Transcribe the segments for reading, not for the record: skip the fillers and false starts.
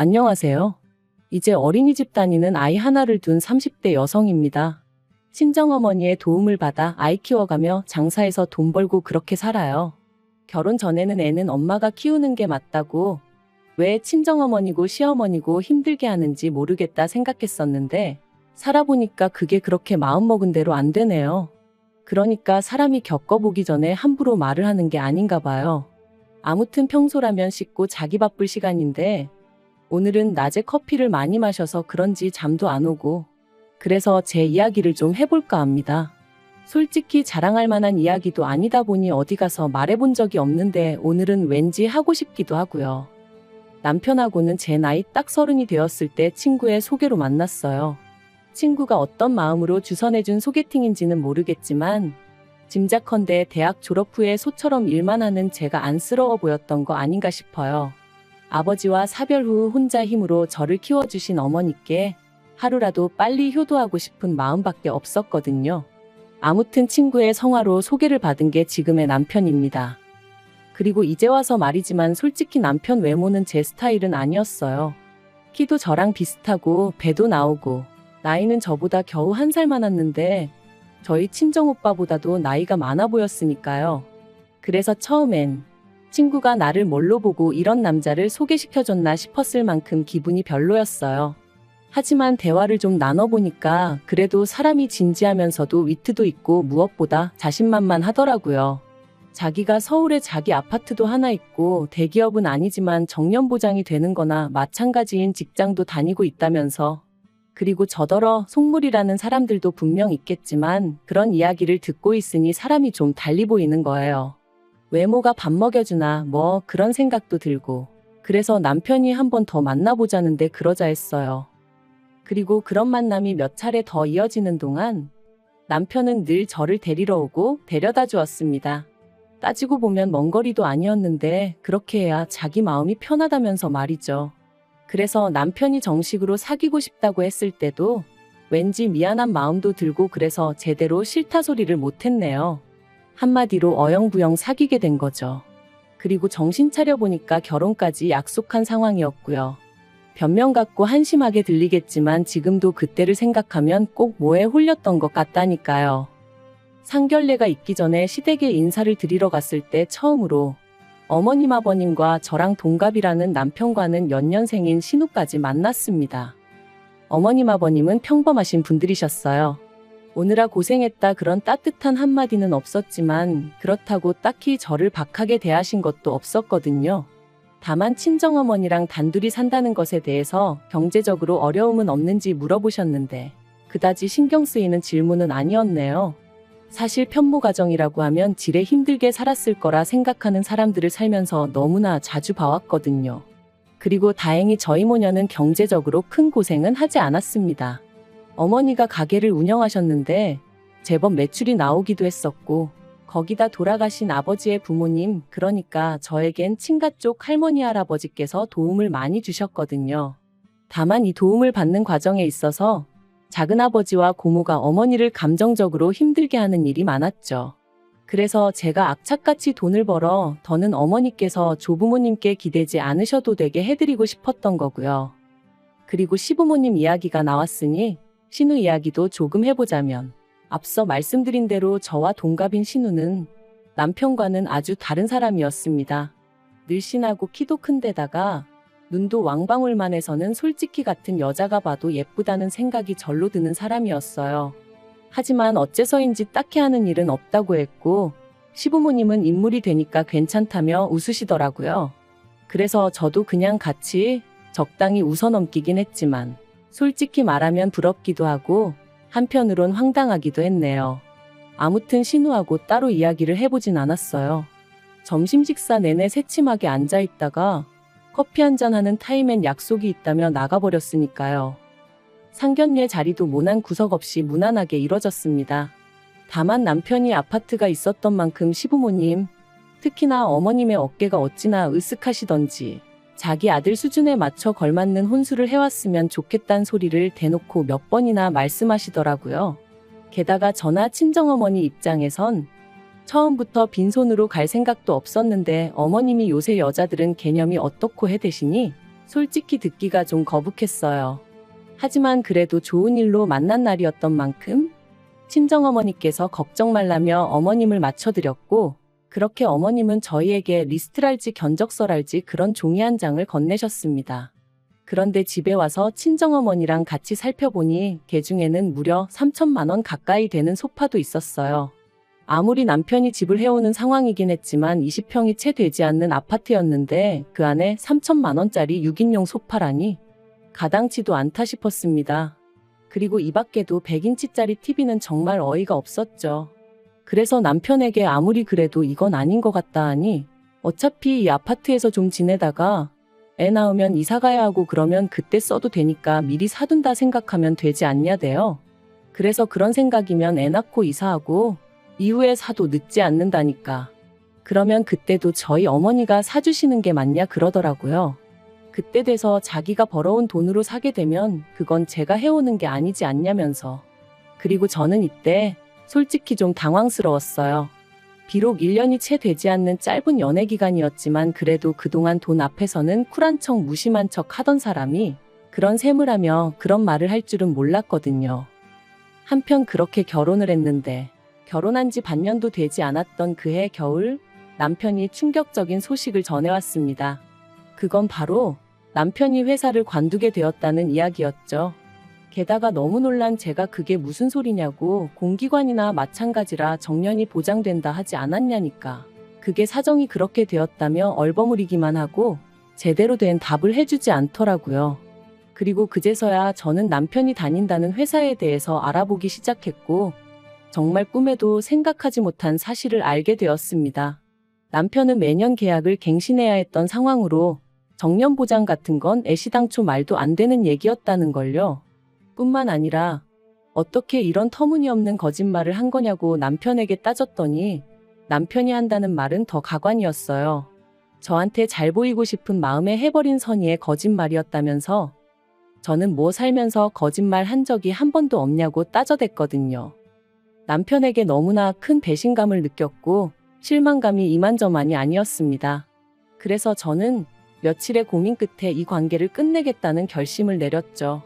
안녕하세요. 이제 어린이집 다니는 아이 하나를 둔 30대 여성입니다. 친정어머니의 도움을 받아 아이 키워가며 장사해서 돈 벌고 그렇게 살아요. 결혼 전에는 애는 엄마가 키우는 게 맞다고, 왜 친정어머니고 시어머니고 힘들게 하는지 모르겠다 생각했었는데, 살아보니까 그게 그렇게 마음먹은 대로 안 되네요. 그러니까 사람이 겪어보기 전에 함부로 말을 하는 게 아닌가 봐요. 아무튼 평소라면 씻고 자기 바쁠 시간인데, 오늘은 낮에 커피를 많이 마셔서 그런지 잠도 안 오고, 그래서 제 이야기를 좀 해볼까 합니다. 솔직히 자랑할 만한 이야기도 아니다 보니 어디 가서 말해본 적이 없는데 오늘은 왠지 하고 싶기도 하고요. 남편하고는 제 나이 딱 30이 되었을 때 친구의 소개로 만났어요. 친구가 어떤 마음으로 주선해준 소개팅인지는 모르겠지만, 짐작컨대 대학 졸업 후에 소처럼 일만 하는 제가 안쓰러워 보였던 거 아닌가 싶어요. 아버지와 사별 후 혼자 힘으로 저를 키워주신 어머니께 하루라도 빨리 효도하고 싶은 마음밖에 없었거든요. 아무튼 친구의 성화로 소개를 받은 게 지금의 남편입니다. 그리고 이제 와서 말이지만 솔직히 남편 외모는 제 스타일은 아니었어요. 키도 저랑 비슷하고 배도 나오고 나이는 저보다 겨우 1살 많았는데 저희 친정오빠보다도 나이가 많아 보였으니까요. 그래서 처음엔 친구가 나를 뭘로 보고 이런 남자를 소개시켜줬나 싶었을 만큼 기분이 별로였어요. 하지만 대화를 좀 나눠보니까 그래도 사람이 진지하면서도 위트도 있고 무엇보다 자신만만하더라고요. 자기가 서울에 자기 아파트도 하나 있고 대기업은 아니지만 정년보장이 되는 거나 마찬가지인 직장도 다니고 있다면서, 그리고 저더러 속물이라는 사람들도 분명 있겠지만 그런 이야기를 듣고 있으니 사람이 좀 달리 보이는 거예요. 외모가 밥 먹여주나 뭐 그런 생각도 들고, 그래서 남편이 한 번 더 만나보자는데 그러자 했어요. 그리고 그런 만남이 몇 차례 더 이어지는 동안 남편은 늘 저를 데리러 오고 데려다 주었습니다. 따지고 보면 먼 거리도 아니었는데 그렇게 해야 자기 마음이 편하다면서 말이죠. 그래서 남편이 정식으로 사귀고 싶다고 했을 때도 왠지 미안한 마음도 들고 그래서 제대로 싫다 소리를 못했네요. 한마디로 어영부영 사귀게 된 거죠. 그리고 정신 차려보니까 결혼까지 약속한 상황이었고요. 변명 같고 한심하게 들리겠지만 지금도 그때를 생각하면 꼭 뭐에 홀렸던 것 같다니까요. 상견례가 있기 전에 시댁에 인사를 드리러 갔을 때 처음으로 어머님 아버님과 저랑 동갑이라는 남편과는 연년생인 신우까지 만났습니다. 어머님 아버님은 평범하신 분들이셨어요. 오느라 고생했다 그런 따뜻한 한마디는 없었지만 그렇다고 딱히 저를 박하게 대하신 것도 없었거든요. 다만 친정어머니랑 단둘이 산다는 것에 대해서 경제적으로 어려움은 없는지 물어보셨는데 그다지 신경 쓰이는 질문은 아니었네요. 사실 편모 가정이라고 하면 지레 힘들게 살았을 거라 생각하는 사람들을 살면서 너무나 자주 봐왔거든요. 그리고 다행히 저희 모녀는 경제적으로 큰 고생은 하지 않았습니다. 어머니가 가게를 운영하셨는데 제법 매출이 나오기도 했었고, 거기다 돌아가신 아버지의 부모님, 그러니까 저에겐 친가 쪽 할머니 할아버지께서 도움을 많이 주셨거든요. 다만 이 도움을 받는 과정에 있어서 작은아버지와 고모가 어머니를 감정적으로 힘들게 하는 일이 많았죠. 그래서 제가 악착같이 돈을 벌어 더는 어머니께서 조부모님께 기대지 않으셔도 되게 해드리고 싶었던 거고요. 그리고 시부모님 이야기가 나왔으니 신우 이야기도 조금 해보자면, 앞서 말씀드린 대로 저와 동갑인 신우는 남편과는 아주 다른 사람이었습니다. 늘씬하고 키도 큰 데다가 눈도 왕방울만 해서는 솔직히 같은 여자가 봐도 예쁘다는 생각이 절로 드는 사람이었어요. 하지만 어째서인지 딱히 하는 일은 없다고 했고, 시부모님은 인물이 되니까 괜찮다며 웃으시더라고요. 그래서 저도 그냥 같이 적당히 웃어넘기긴 했지만 솔직히 말하면 부럽기도 하고 한편으론 황당하기도 했네요. 아무튼 신우하고 따로 이야기를 해보진 않았어요. 점심 식사 내내 새침하게 앉아있다가 커피 한잔 하는 타임엔 약속이 있다며 나가버렸으니까요. 상견례 자리도 모난 구석 없이 무난하게 이뤄졌습니다. 다만 남편이 아파트가 있었던 만큼 시부모님, 특히나 어머님의 어깨가 어찌나 으쓱하시던지 자기 아들 수준에 맞춰 걸맞는 혼수를 해왔으면 좋겠단 소리를 대놓고 몇 번이나 말씀하시더라고요. 게다가 저나 친정어머니 입장에선 처음부터 빈손으로 갈 생각도 없었는데 어머님이 요새 여자들은 개념이 어떻고 해대시니 솔직히 듣기가 좀 거북했어요. 하지만 그래도 좋은 일로 만난 날이었던 만큼 친정어머니께서 걱정 말라며 어머님을 맞춰드렸고, 그렇게 어머님은 저희에게 리스트랄지 견적서랄지 그런 종이 한 장을 건네셨습니다. 그런데 집에 와서 친정어머니랑 같이 살펴보니 개 중에는 무려 3천만 원 가까이 되는 소파도 있었어요. 아무리 남편이 집을 해오는 상황이긴 했지만 20평이 채 되지 않는 아파트였는데 그 안에 3천만 원짜리 6인용 소파라니 가당치도 않다 싶었습니다. 그리고 이 밖에도 100인치짜리 TV는 정말 어이가 없었죠. 그래서 남편에게 아무리 그래도 이건 아닌 것 같다 하니 어차피 이 아파트에서 좀 지내다가 애 낳으면 이사 가야 하고 그러면 그때 써도 되니까 미리 사둔다 생각하면 되지 않냐대요. 그래서 그런 생각이면 애 낳고 이사하고 이후에 사도 늦지 않는다니까. 그러면 그때도 저희 어머니가 사주시는 게 맞냐 그러더라고요. 그때 돼서 자기가 벌어온 돈으로 사게 되면 그건 제가 해오는 게 아니지 않냐면서. 그리고 저는 이때 솔직히 좀 당황스러웠어요. 비록 1년이 채 되지 않는 짧은 연애 기간이었지만 그래도 그동안 돈 앞에서는 쿨한 척 무심한 척 하던 사람이 그런 셈을 그런 말을 할 줄은 몰랐거든요. 한편 그렇게 결혼을 했는데 결혼한 지 반년도 되지 않았던 그해 겨울 남편이 충격적인 소식을 전해왔습니다. 그건 바로 남편이 회사를 관두게 되었다는 이야기였죠. 게다가 너무 놀란 제가 그게 무슨 소리냐고 공기관이나 마찬가지라 정년이 보장된다 하지 않았냐니까. 그게 사정이 그렇게 되었다며 얼버무리기만 하고 제대로 된 답을 해주지 않더라고요. 그리고 그제서야 저는 남편이 다닌다는 회사에 대해서 알아보기 시작했고 정말 꿈에도 생각하지 못한 사실을 알게 되었습니다. 남편은 매년 계약을 갱신해야 했던 상황으로 정년 보장 같은 건 애시당초 말도 안 되는 얘기였다는 걸요. 뿐만 아니라 어떻게 이런 터무니없는 거짓말을 한 거냐고 남편에게 따졌더니 남편이 한다는 말은 더 가관이었어요. 저한테 잘 보이고 싶은 마음에 해버린 선의의 거짓말이었다면서 저는 뭐 살면서 거짓말 한 적이 한 번도 없냐고 따져댔거든요. 남편에게 너무나 큰 배신감을 느꼈고 실망감이 이만저만이 아니었습니다. 그래서 저는 며칠의 고민 끝에 이 관계를 끝내겠다는 결심을 내렸죠.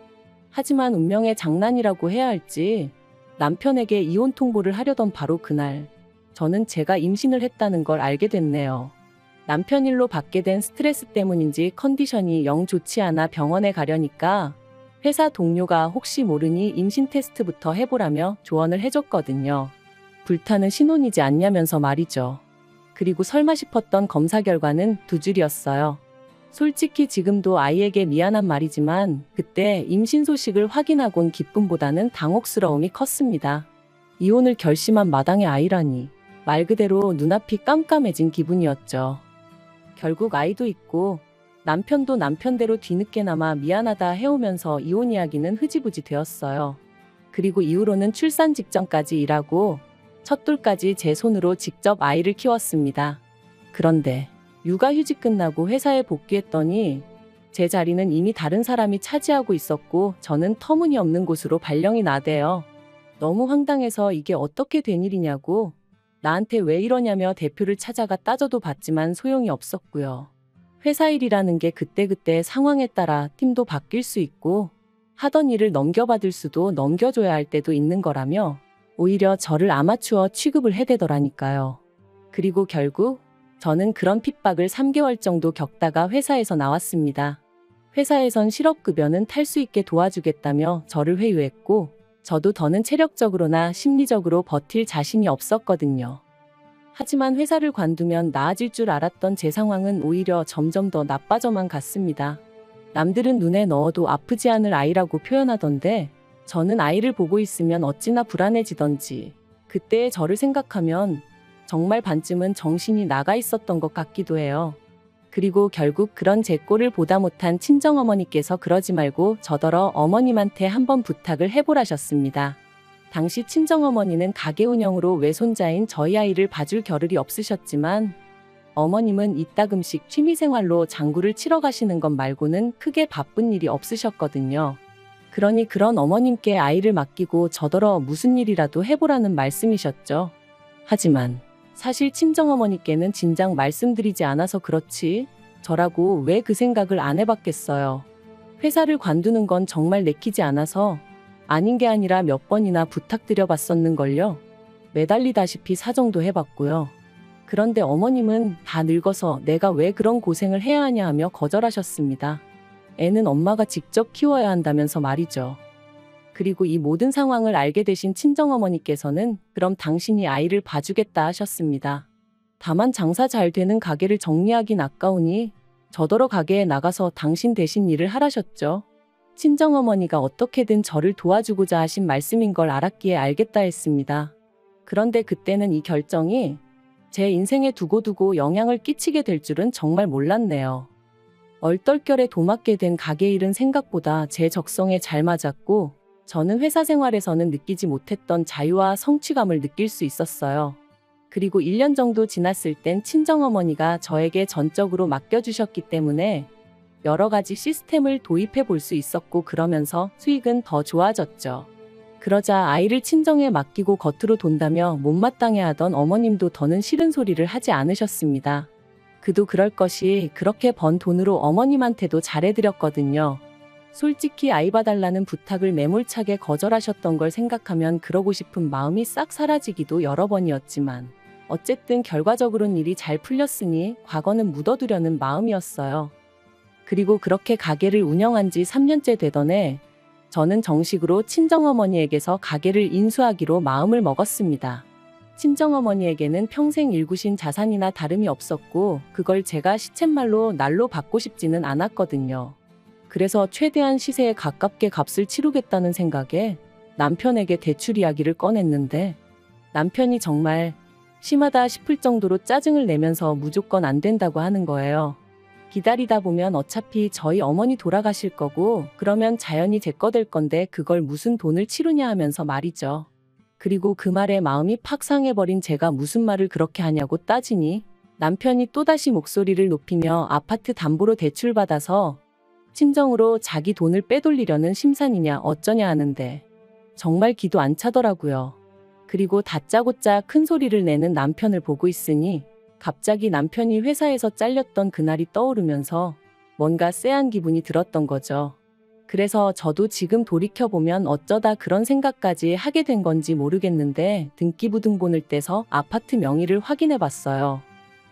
하지만 운명의 장난이라고 해야 할지 남편에게 이혼 통보를 하려던 바로 그날 저는 제가 임신을 했다는 걸 알게 됐네요. 남편 일로 받게 된 스트레스 때문인지 컨디션이 영 좋지 않아 병원에 가려니까 회사 동료가 혹시 모르니 임신 테스트부터 해보라며 조언을 해줬거든요. 불타는 신혼이지 않냐면서 말이죠. 그리고 설마 싶었던 검사 결과는 2줄이었어요. 솔직히 지금도 아이에게 미안한 말이지만 그때 임신 소식을 확인하곤 기쁨보다는 당혹스러움이 컸습니다. 이혼을 결심한 마당의 아이라니 말 그대로 눈앞이 깜깜해진 기분이었죠. 결국 아이도 있고 남편도 남편대로 뒤늦게나마 미안하다 해오면서 이혼 이야기는 흐지부지 되었어요. 그리고 이후로는 출산 직전까지 일하고 첫돌까지 제 손으로 직접 아이를 키웠습니다. 그런데 육아휴직 끝나고 회사에 복귀했더니 제 자리는 이미 다른 사람이 차지하고 있었고 저는 터무니없는 곳으로 발령이 나대요. 너무 황당해서 이게 어떻게 된 일이냐고 나한테 왜 이러냐며 대표를 찾아가 따져도 봤지만 소용이 없었고요. 회사 일이라는 게 그때그때 상황에 따라 팀도 바뀔 수 있고 하던 일을 넘겨받을 수도 넘겨줘야 할 때도 있는 거라며 오히려 저를 아마추어 취급을 해대더라니까요. 그리고 결국 저는 그런 핍박을 3개월 정도 겪다가 회사에서 나왔습니다. 회사에선 실업급여는 탈 수 있게 도와주겠다며 저를 회유했고 저도 더는 체력적으로나 심리적으로 버틸 자신이 없었거든요. 하지만 회사를 관두면 나아질 줄 알았던 제 상황은 오히려 점점 더 나빠져만 갔습니다. 남들은 눈에 넣어도 아프지 않을 아이라고 표현하던데 저는 아이를 보고 있으면 어찌나 불안해지던지 그때의 저를 생각하면 정말 반쯤은 정신이 나가 있었던 것 같기도 해요. 그리고 결국 그런 제 꼴을 보다 못한 친정어머니께서 그러지 말고 저더러 어머님한테 한번 부탁을 해보라셨습니다. 당시 친정어머니는 가게 운영으로 외손자인 저희 아이를 봐줄 겨를이 없으셨지만 어머님은 이따금씩 취미생활로 장구를 치러 가시는 것 말고는 크게 바쁜 일이 없으셨거든요. 그러니 그런 어머님께 아이를 맡기고 저더러 무슨 일이라도 해보라는 말씀이셨죠. 하지만 사실 친정어머니께는 진작 말씀드리지 않아서 그렇지 저라고 왜 그 생각을 안 해봤겠어요. 회사를 관두는 건 정말 내키지 않아서 아닌 게 아니라 몇 번이나 부탁드려봤었는걸요. 매달리다시피 사정도 해봤고요. 그런데 어머님은 다 늙어서 내가 왜 그런 고생을 해야 하냐 하며 거절하셨습니다. 애는 엄마가 직접 키워야 한다면서 말이죠. 그리고 이 모든 상황을 알게 되신 친정어머니께서는 그럼 당신이 아이를 봐주겠다 하셨습니다. 다만 장사 잘 되는 가게를 정리하긴 아까우니 저더러 가게에 나가서 당신 대신 일을 하라셨죠. 친정어머니가 어떻게든 저를 도와주고자 하신 말씀인 걸 알았기에 알겠다 했습니다. 그런데 그때는 이 결정이 제 인생에 두고두고 영향을 끼치게 될 줄은 정말 몰랐네요. 얼떨결에 도맡게 된 가게 일은 생각보다 제 적성에 잘 맞았고 저는 회사 생활에서는 느끼지 못했던 자유와 성취감을 느낄 수 있었어요. 그리고 1년 정도 지났을 땐 친정어머니가 저에게 전적으로 맡겨주셨기 때문에 여러 가지 시스템을 도입해 볼 수 있었고 그러면서 수익은 더 좋아졌죠. 그러자 아이를 친정에 맡기고 겉으로 돈다며 못마땅해하던 어머님도 더는 싫은 소리를 하지 않으셨습니다. 그도 그럴 것이 그렇게 번 돈으로 어머님한테도 잘해드렸거든요. 솔직히 아이 봐달라는 부탁을 매몰차게 거절하셨던 걸 생각하면 그러고 싶은 마음이 싹 사라지기도 여러 번이었지만 어쨌든 결과적으로는 일이 잘 풀렸으니 과거는 묻어두려는 마음이었어요. 그리고 그렇게 가게를 운영한 지 3년째 되던 해 저는 정식으로 친정어머니에게서 가게를 인수하기로 마음을 먹었습니다. 친정어머니에게는 평생 일구신 자산이나 다름이 없었고 그걸 제가 시쳇말로 날로 받고 싶지는 않았거든요. 그래서 최대한 시세에 가깝게 값을 치르겠다는 생각에 남편에게 대출 이야기를 꺼냈는데 남편이 정말 심하다 싶을 정도로 짜증을 내면서 무조건 안 된다고 하는 거예요. 기다리다 보면 어차피 저희 어머니 돌아가실 거고 그러면 자연히 제 거 될 건데 그걸 무슨 돈을 치르냐 하면서 말이죠. 그리고 그 말에 마음이 팍 상해버린 제가 무슨 말을 그렇게 하냐고 따지니 남편이 또다시 목소리를 높이며 아파트 담보로 대출받아서 친정으로 자기 돈을 빼돌리려는 심산이냐 어쩌냐 하는데 정말 기도 안 차더라고요. 그리고 다짜고짜 큰 소리를 내는 남편을 보고 있으니 갑자기 남편이 회사에서 잘렸던 그날이 떠오르면서 뭔가 쎄한 기분이 들었던 거죠. 그래서 저도 지금 돌이켜보면 어쩌다 그런 생각까지 하게 된 건지 모르겠는데 등기부등본을 떼서 아파트 명의를 확인해 봤어요.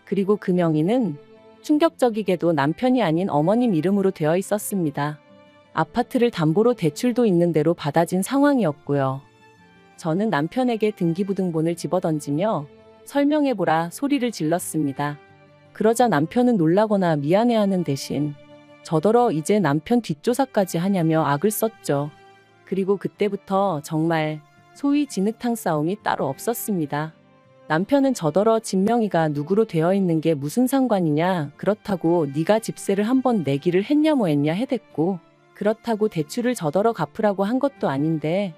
그리고 그 명의는 충격적이게도 남편이 아닌 어머님 이름으로 되어 있었습니다. 아파트를 담보로 대출도 있는 대로 받아진 상황이었고요. 저는 남편에게 등기부등본을 집어던지며 설명해보라 소리를 질렀습니다. 그러자 남편은 놀라거나 미안해하는 대신 저더러 이제 남편 뒷조사까지 하냐며 악을 썼죠. 그리고 그때부터 정말 소위 진흙탕 싸움이 따로 없었습니다. 남편은 저더러 집 명의가 누구로 되어 있는 게 무슨 상관이냐, 그렇다고 네가 집세를 한번 내기를 했냐 뭐 했냐 해댔고 그렇다고 대출을 저더러 갚으라고 한 것도 아닌데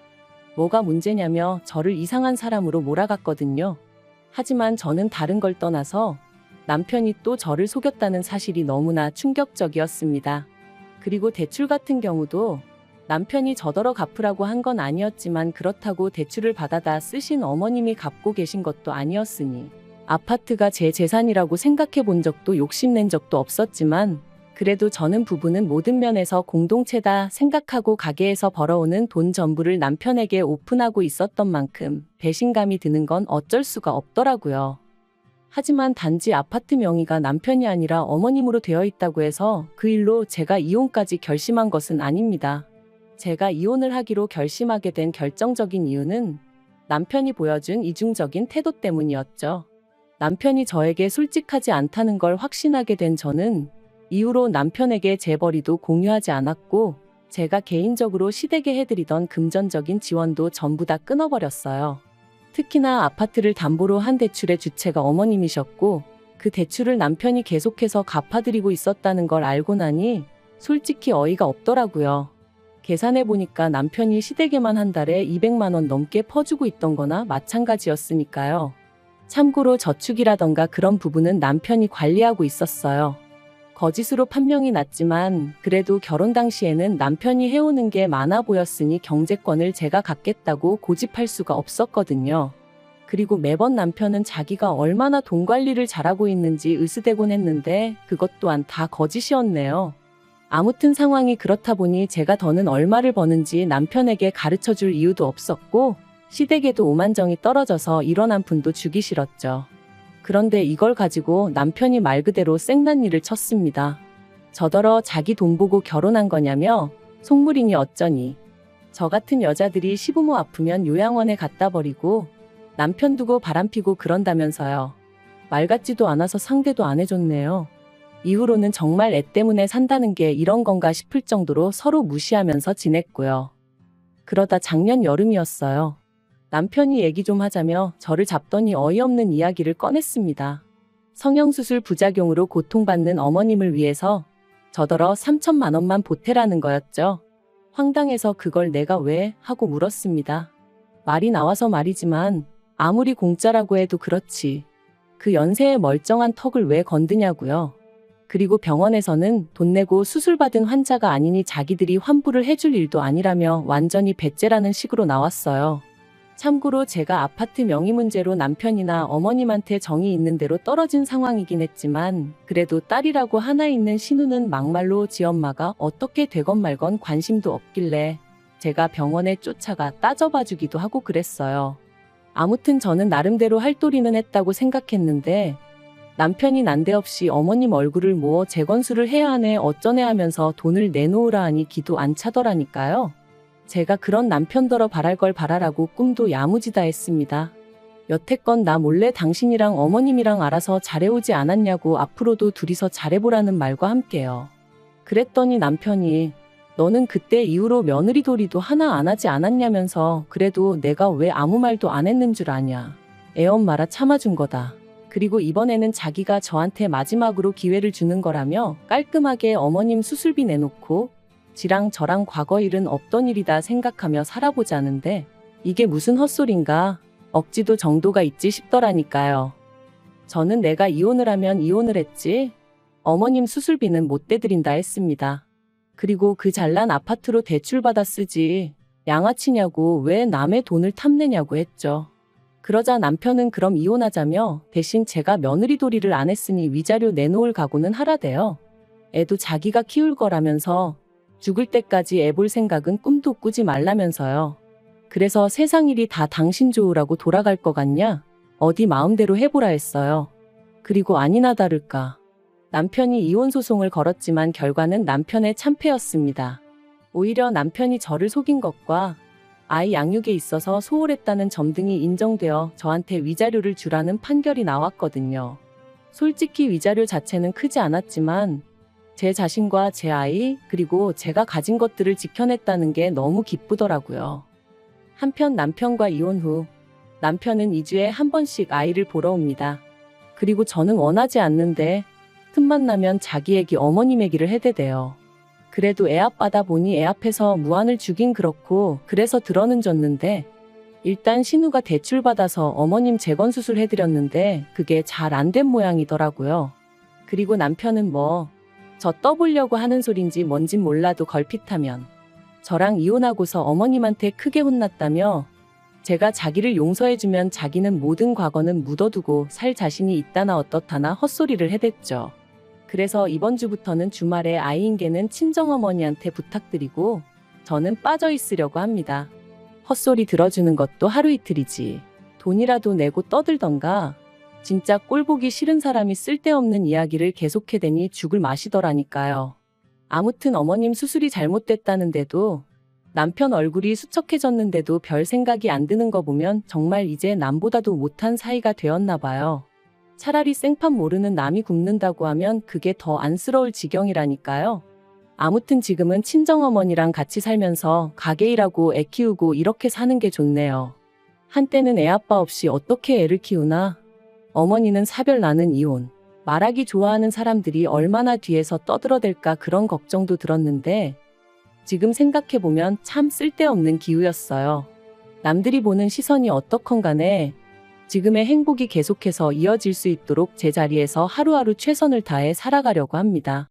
뭐가 문제냐며 저를 이상한 사람으로 몰아갔거든요. 하지만 저는 다른 걸 떠나서 남편이 또 저를 속였다는 사실이 너무나 충격적이었습니다. 그리고 대출 같은 경우도 남편이 저더러 갚으라고 한 건 아니었지만 그렇다고 대출을 받아다 쓰신 어머님이 갚고 계신 것도 아니었으니 아파트가 제 재산이라고 생각해 본 적도 욕심낸 적도 없었지만 그래도 저는 부부는 모든 면에서 공동체다 생각하고 가게에서 벌어오는 돈 전부를 남편에게 오픈하고 있었던 만큼 배신감이 드는 건 어쩔 수가 없더라고요. 하지만 단지 아파트 명의가 남편이 아니라 어머님으로 되어 있다고 해서 그 일로 제가 이혼까지 결심한 것은 아닙니다. 제가 이혼을 하기로 결심하게 된 결정적인 이유는 남편이 보여준 이중적인 태도 때문이었죠. 남편이 저에게 솔직하지 않다는 걸 확신하게 된 저는 이후로 남편에게 재벌이도 공유하지 않았고 제가 개인적으로 시댁에 해드리던 금전적인 지원도 전부 다 끊어버렸어요. 특히나 아파트를 담보로 한 대출의 주체가 어머님이셨고 그 대출을 남편이 계속해서 갚아드리고 있었다는 걸 알고 나니 솔직히 어이가 없더라고요. 계산해보니까 남편이 시댁에만 한 달에 200만 원 넘게 퍼주고 있던 거나 마찬가지였으니까요. 참고로 저축이라던가 그런 부분은 남편이 관리하고 있었어요. 거짓으로 판명이 났지만 그래도 결혼 당시에는 남편이 해오는 게 많아 보였으니 경제권을 제가 갖겠다고 고집할 수가 없었거든요. 그리고 매번 남편은 자기가 얼마나 돈 관리를 잘하고 있는지 으스대곤 했는데 그것 또한 다 거짓이었네요. 아무튼 상황이 그렇다 보니 제가 더는 얼마를 버는지 남편에게 가르쳐줄 이유도 없었고 시댁에도 오만정이 떨어져서 일어난 분도 주기 싫었죠. 그런데 이걸 가지고 남편이 말 그대로 생난리를 쳤습니다. 저더러 자기 돈 보고 결혼한 거냐며 속물이니 어쩌니. 저 같은 여자들이 시부모 아프면 요양원에 갖다 버리고 남편 두고 바람피고 그런다면서요. 말 같지도 않아서 상대도 안 해줬네요. 이후로는 정말 애 때문에 산다는 게 이런 건가 싶을 정도로 서로 무시하면서 지냈고요. 그러다 작년 여름이었어요. 남편이 얘기 좀 하자며 저를 잡더니 어이없는 이야기를 꺼냈습니다. 성형수술 부작용으로 고통받는 어머님을 위해서 저더러 3천만 원만 보태라는 거였죠. 황당해서 그걸 내가 왜 하고 물었습니다. 말이 나와서 말이지만 아무리 공짜라고 해도 그렇지. 그 연세에 멀쩡한 턱을 왜 건드냐고요. 그리고 병원에서는 돈 내고 수술받은 환자가 아니니 자기들이 환부를 해줄 일도 아니라며 완전히 배째라는 식으로 나왔어요. 참고로 제가 아파트 명의 문제로 남편이나 어머님한테 정이 있는 대로 떨어진 상황이긴 했지만 그래도 딸이라고 하나 있는 신우는 막말로 지엄마가 어떻게 되건 말건 관심도 없길래 제가 병원에 쫓아가 따져봐주기도 하고 그랬어요. 아무튼 저는 나름대로 할 도리는 했다고 생각했는데 남편이 난데없이 어머님 얼굴을 모어 재건수를 해야 하네 어쩌네 하면서 돈을 내놓으라 하니 기도 안 차더라니까요. 제가 그런 남편더러 바랄 걸 바라라고 꿈도 야무지다 했습니다. 여태껏 나 몰래 당신이랑 어머님이랑 알아서 잘해오지 않았냐고 앞으로도 둘이서 잘해보라는 말과 함께요. 그랬더니 남편이 너는 그때 이후로 며느리 도리도 하나 안 하지 않았냐면서 그래도 내가 왜 아무 말도 안 했는 줄 아냐. 애엄마라 참아준 거다. 그리고 이번에는 자기가 저한테 마지막으로 기회를 주는 거라며 깔끔하게 어머님 수술비 내놓고 지랑 저랑 과거 일은 없던 일이다 생각하며 살아보자는데 이게 무슨 헛소린가. 억지도 정도가 있지 싶더라니까요. 저는 내가 이혼을 하면 이혼을 했지 어머님 수술비는 못 대드린다 했습니다. 그리고 그 잘난 아파트로 대출받아 쓰지 양아치냐고 왜 남의 돈을 탐내냐고 했죠. 그러자 남편은 그럼 이혼하자며 대신 제가 며느리 도리를 안 했으니 위자료 내놓을 각오는 하라대요. 애도 자기가 키울 거라면서 죽을 때까지 애 볼 생각은 꿈도 꾸지 말라면서요. 그래서 세상 일이 다 당신 좋으라고 돌아갈 것 같냐? 어디 마음대로 해보라 했어요. 그리고 아니나 다를까. 남편이 이혼 소송을 걸었지만 결과는 남편의 참패였습니다. 오히려 남편이 저를 속인 것과 아이 양육에 있어서 소홀했다는 점 등이 인정되어 저한테 위자료를 주라는 판결이 나왔거든요. 솔직히 위자료 자체는 크지 않았지만 제 자신과 제 아이 그리고 제가 가진 것들을 지켜냈다는 게 너무 기쁘더라고요. 한편 남편과 이혼 후 남편은 2주에 한 번씩 아이를 보러 옵니다. 그리고 저는 원하지 않는데 틈만 나면 자기 얘기 어머님 얘기를 해대대요. 그래도 애압받아 보니 애 앞에서 무안을 주긴 그렇고 그래서 들어는 줬는데 일단 신우가 대출받아서 어머님 재건수술 해드렸는데 그게 잘 안 된 모양이더라고요. 그리고 남편은 저 떠보려고 하는 소린지 뭔진 몰라도 걸핏하면 저랑 이혼하고서 어머님한테 크게 혼났다며 제가 자기를 용서해주면 자기는 모든 과거는 묻어두고 살 자신이 있다나 어떻다나 헛소리를 해댔죠. 그래서 이번 주부터는 주말에 아이인계는 친정어머니한테 부탁드리고 저는 빠져 있으려고 합니다. 헛소리 들어주는 것도 하루 이틀이지. 돈이라도 내고 떠들던가. 진짜 꼴보기 싫은 사람이 쓸데없는 이야기를 계속해대니 죽을 맛이더라니까요. 아무튼 어머님 수술이 잘못됐다는데도 남편 얼굴이 수척해졌는데도 별 생각이 안 드는 거 보면 정말 이제 남보다도 못한 사이가 되었나 봐요. 차라리 생판 모르는 남이 굶는다고 하면 그게 더 안쓰러울 지경이라니까요. 아무튼 지금은 친정어머니랑 같이 살면서 가게 일하고 애 키우고 이렇게 사는 게 좋네요. 한때는 애 아빠 없이 어떻게 애를 키우나? 어머니는 사별 나는 이혼. 말하기 좋아하는 사람들이 얼마나 뒤에서 떠들어댈까 그런 걱정도 들었는데 지금 생각해보면 참 쓸데없는 기우였어요. 남들이 보는 시선이 어떻건 간에 지금의 행복이 계속해서 이어질 수 있도록 제자리에서 하루하루 최선을 다해 살아가려고 합니다.